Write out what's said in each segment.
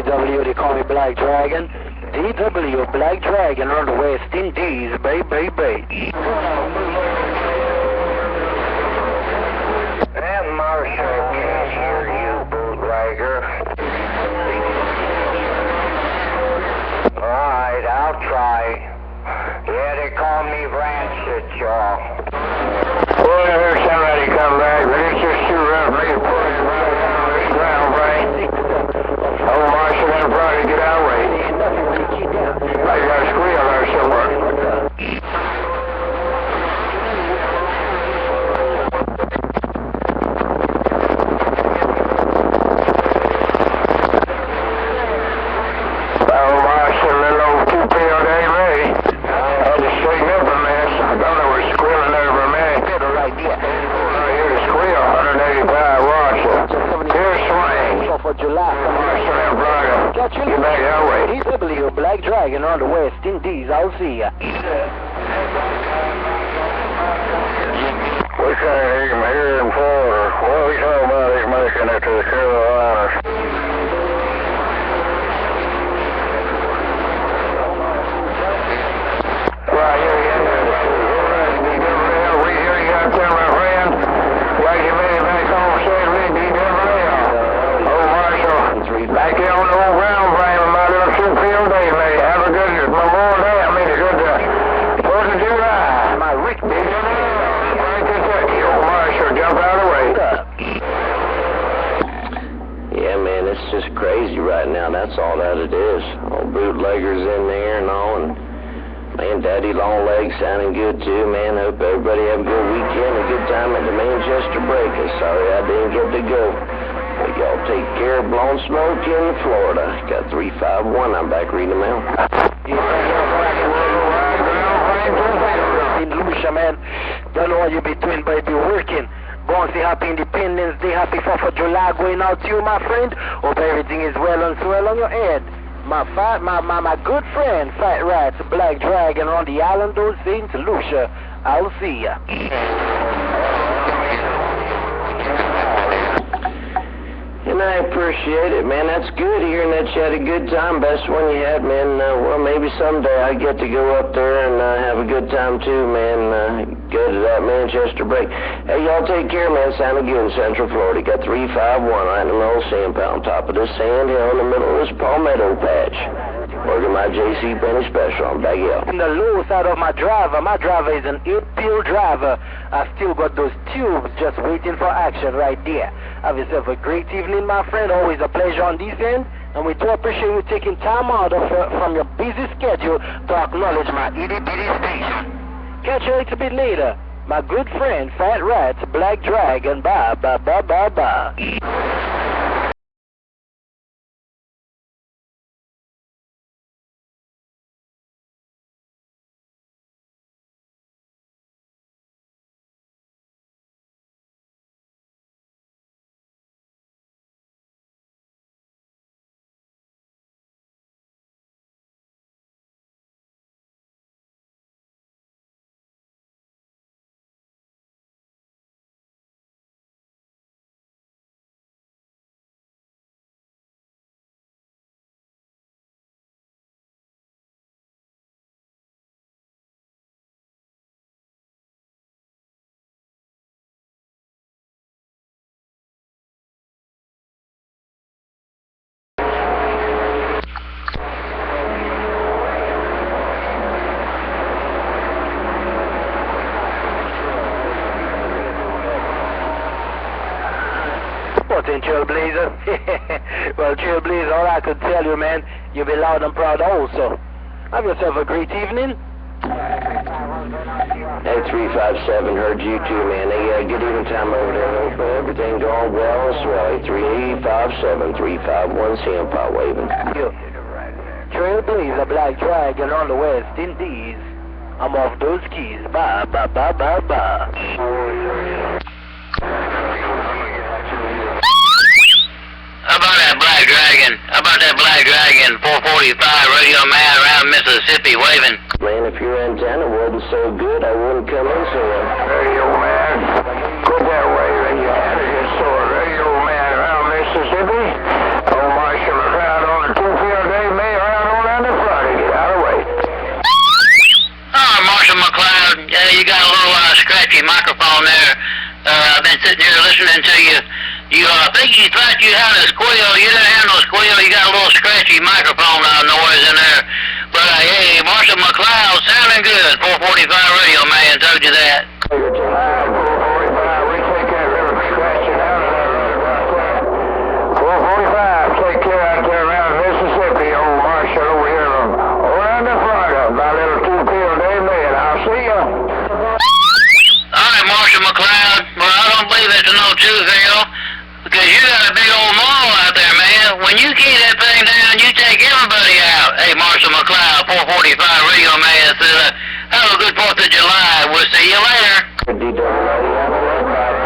DW, they call me Black Dragon. DW, Black Dragon on the West Indies, baby. And Marshall can't hear you, bootlegger. Alright, I'll try. Yeah, they call me Ratchet, y'all. Well, I heard somebody come back, but it's just too rough for me to pull it right down this ground, right? Oh, Marshall, that'll probably get our way. I got a squeal there somewhere. DW, Black Dragon on the West Indies, I'll see ya. We can't hear him here in Florida. What are we talking about? He's making it to the Carolinas. Right here, we hear you out there, my friend. Glad you made it back home safely, DW. Oh, Marshall, back here on the old ground frame, my little field day, mate. Have a good Memorial Day. I mean, a good 4th of July. My Rick, jump out of the way. Yeah, man, it's just crazy right now. That's all that it is. All bootleggers in there and all, and man, Daddy Longlegs sounding good too, man. Hope everybody have a good weekend, a good time at the Manchester Breakers. Sorry I didn't get to go. But y'all take care of blowing smoke in Florida. Got 351. I'm back reading the mail. St.Lucia, man. Don't know what you be doing, baby. Working. Bouncy, happy Independence Day, happy 4th of July going out to you, my friend. Hope everything is well and swell on your head. My good friend, Fat Rats, Black Dragon on the island of St. Lucia. I'll see ya. And I appreciate it, man. That's good hearing that you had a good time. Best one you had, man. Well, maybe someday I get to go up there and have a good time too, man. Go to that Manchester break. Hey, y'all take care, man. Sounded good in Central Florida. Got 351 right in the middle of sand pile, on top of this sand hill in the middle of this palmetto patch. Working my JC Penny special. I'm back out. On the low side of my driver is an 8-pill driver. I still got those tubes just waiting for action right there. Have yourself a great evening, my friend. Always a pleasure on this end. And we do appreciate you taking time out from your busy schedule to acknowledge my itty-bitty station. Catch you a little bit later. My good friend, Fat Rats, Black Dragon. Bye, bye, bye, bye, bye. Trailblazer? Well, Trailblazer, all I could tell you, man, you'll be loud and proud also. Have yourself a great evening. Hey, 357, heard you too, man. Hey, good evening time over there. Hope everything going well as well. Hey, 357, 351, Sand Pile waving. Trailblazer, Black Dragon on the West Indies. I'm off those keys. Bye, bye, bye, bye, bye. How about that Black Dragon, 445 radio man around Mississippi waving? Man, if your antenna wasn't so good, I wouldn't come in so well. Radio man, put that waving you had it, so radio man around Mississippi. Oh, Marshall McCloud on the microphone there. I've been sitting here listening to you. I think you thought you had a squeal. You didn't have no squeal. You got a little scratchy microphone noise in there. But hey, Marshall McCloud sounding good. 445 radio man told you that. 445, we take that little scratching out of there. 445, take care out there around Mississippi, old Marshall over here around the Florida. My little 2-pill day man. I'll see ya. All right, Marshall McCloud. Well, I don't believe it's no 2-pill. Because you got a big old mall out there, man. When you keep that thing down, you take everybody out. Hey, Marshall McCloud, 445 radio man says, have a good 4th of July. We'll see you later. D-double-O, I don't know about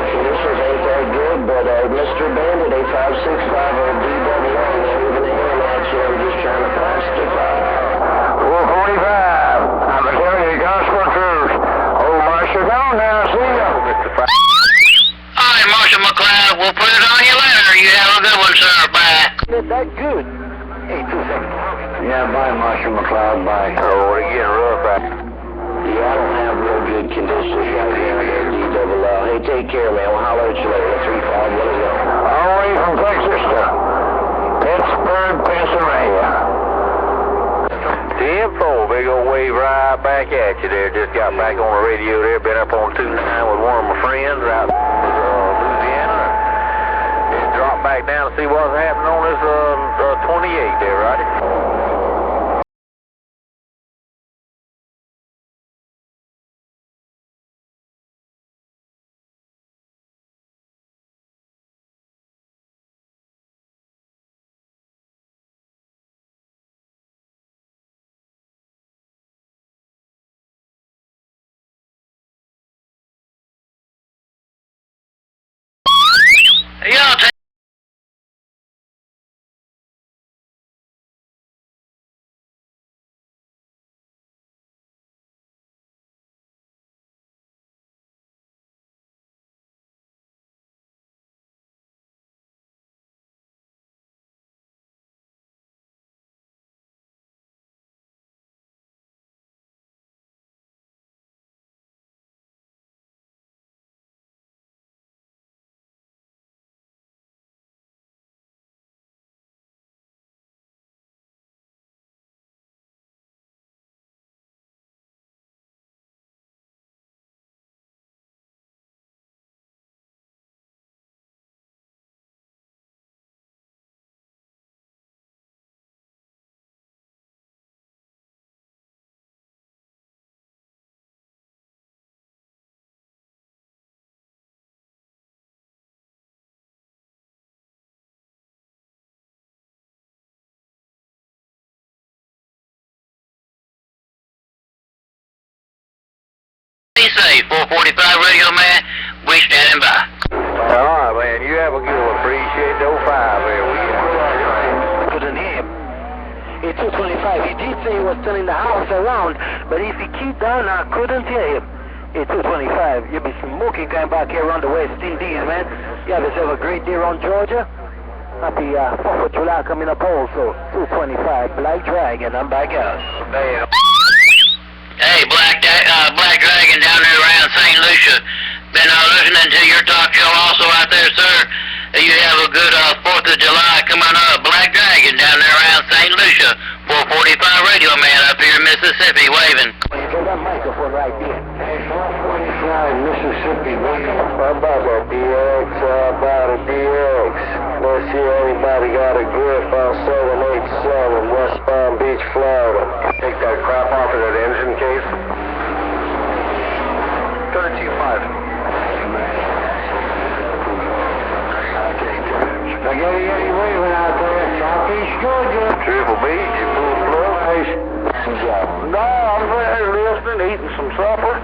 conditions ain't that good, but Mr. Bandit, 8565 or D-double-O, moving the hand at you. I'm just trying to pacify. 445, I'm telling you, gospel truth. Old Marshall gone now. See ya. All right, Marshall McCloud, we'll put it on you later. You have a good one, sir. Bye. That good. Hey, 2 seconds. Yeah, bye, Marshall McCloud. Bye. Oh, we're getting rough out. Yeah, I don't have real good conditions right now there, D-double-O. Hey, take care, man. We'll holler at you later. 35, what is it? All the way from Texas to Pittsburgh, Pennsylvania. 10-4, big old wave right back at you there. Just got back on the radio there. Been up on 2-9 with one of my friends out in Louisiana. And dropped back down to see what's happening on this 28 there, Roddy. Y'all take be safe. 445 radio man, we standing by. All right, man. You have a good one. Appreciate the 05 there. Couldn't hear him. It's 225. He did say he was turning the house around, but if he keep down, I couldn't hear him. It's 225. You'll be smoking coming back here around the West Indies, man. You have yourself a great day around Georgia. Happy 4th of July coming up also. 225. Black Dragon. I'm back out. Hey, Black Dragon down there around St. Lucia. Been listening to your talk show also out there, sir. You have a good 4th of July coming up. Black Dragon down there around St. Lucia. 445 radio man up here in Mississippi waving. Get that microphone right there. Hey, 445 Mississippi, baby. How about that DX? How about a DX? Let's see anybody got a grip on 787 West Palm Beach, Florida. Take that crap off of that engine case. 32.5. Spaghetti Eddie waving out there, Southeast Georgia. Triple B, you pull the plug? No, I'm listening, eating some supper.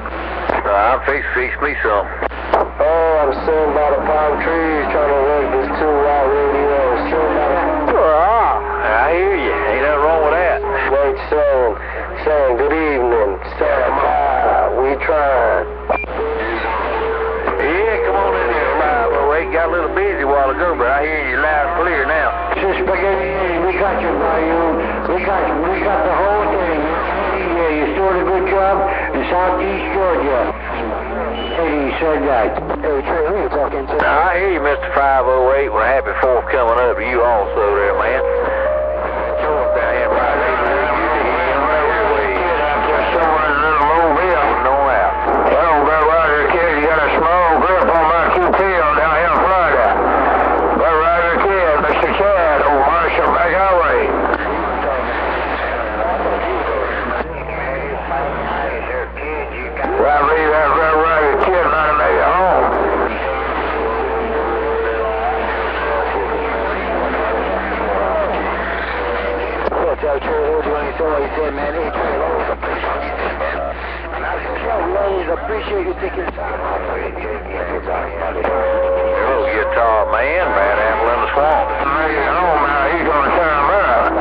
I'll fix me some. Oh, I'm sitting by the palm trees trying to work this 2-watt radio. I hear you. Ain't nothing wrong with that. Wait, saying good evening. We trying. Yeah, come on in here. We got a little busy a while ago, but I hear you loud and clear now. Spaghetti, we got you, we got the whole thing. Yeah, you doing a good job in Southeast Georgia. Hey, short guy. Hey, Trey, who you talking to? I hear you, Mr. 508. Well, happy 4th coming up to you also there, man. Show up down here by the somewhere in a little mobile. No out. Hello, Brother Roger, kid. You got a small grip on my QP down here in Florida. Brother Roger, kid. Mr. Chad, old Marshall, back our way. I believe that Brother Roger, kid might have made it home. Tell Trey, what you said, man. Hey, Trey, always appreciate you, man. We always appreciate you taking time. Hello, guitar man, bad apple in the swamp. Hey, home now, he's gonna turn him up.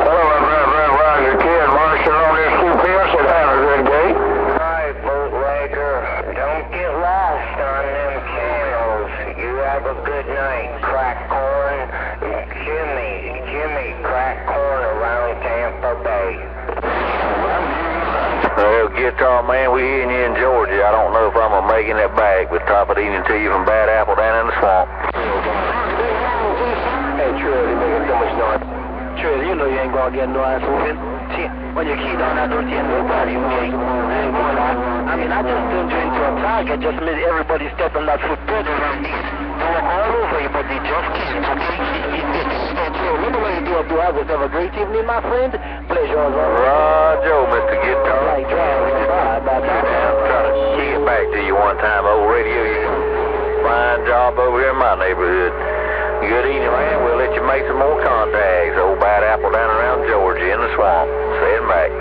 Hello, Brother Roger, kid, Marshall on this QPS said have a good day. Alright, bootlegger, don't get lost on them channels. You have a good night, crack corn. Jimmy, crack corn around Tampa Bay. Well, guitar man, we hearing you in Georgia. I don't know if I'm gonna making it back, but top of the evening to you from Bad Apple down in the swamp. Hey, Trey, you making so much noise. Trey, you know you ain't gonna get no ass moving. When you key down, I don't hear nobody moving. I mean, I just turned you into a target, just made everybody step on that footprint around these. They were all over you, but they just can't, okay? Remember when you do up to others. Have a great evening, my friend. Pleasure as always. Roger, Mr. Guitar. Right, bye. I'm trying to kick it back to you one time. Old radio, you fine job over here in my neighborhood. Good evening, man. We'll let you make some more contacts. Old Bad Apple down around Georgia in the swamp. Send back.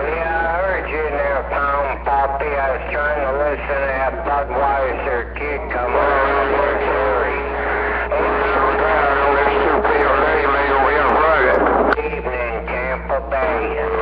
Yeah, I heard you in there, Pound Poppy. I was trying to listen to that Budweiser kid come on. Evening, Tampa Bay.